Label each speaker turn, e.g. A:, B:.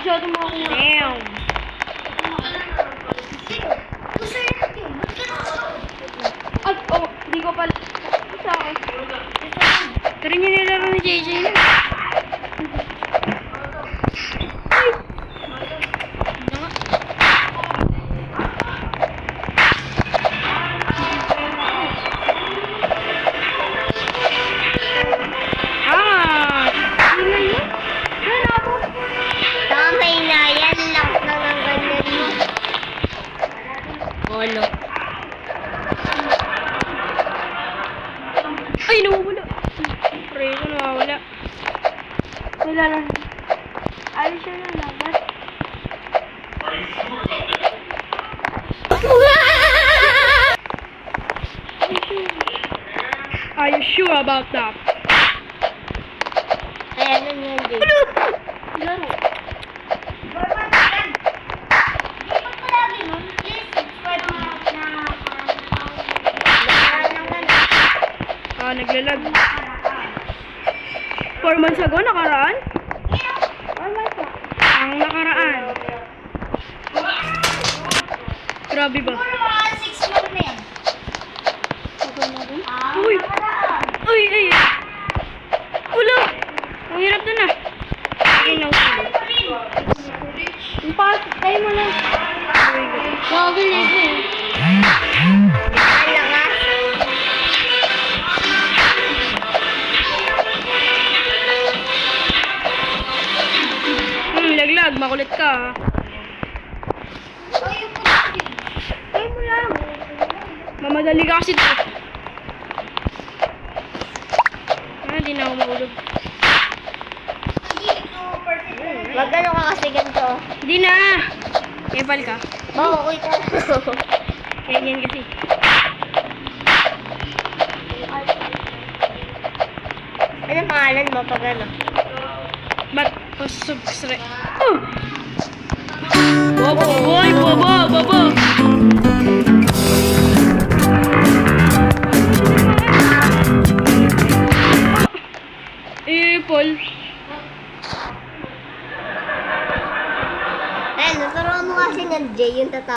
A: Masyado mo ako.
B: Damn.
A: Ay, oh, hindi ko pala. Sa akin.
B: Pero yun yung nilaro ni JJ na.
A: Ay!
B: Ano nga?
A: Hindi na yun. Yan ako.
C: Tamay na yan lang na ng ganyan mo.
B: Olo. Ay, nawawala. Pray ko nawawala.
A: Nilaro niya. Alis siya na laban.
B: Are you sure about that?
C: Kaya ano yan, Jay?
A: Laro.
B: Naglalag. 4 months ago, nakaraan? Ang nakaraan. Grabe ba? Uy! Uy! Ay! Ulo! Ang hirap na na. Okay, no.
A: Yung pas, tayo mo na. Gagawin ko eh.
B: Laglag. Makulit ka, ha?
A: Tayo mo lang.
B: Mamadali ka kasi ito. Di na ako maulog.
C: Magano ka kasi ganito?
B: Di na! Kepal ka.
C: Oo, okay ka.
B: Kaya yan kasi.
C: Anong pangalan mo pag ano?
B: Ba't subscribe? Oh! Bobo! Boy! Bobo! Bobo! Paul.
C: Eh, naturuan mo kasi ng Jay yung tata.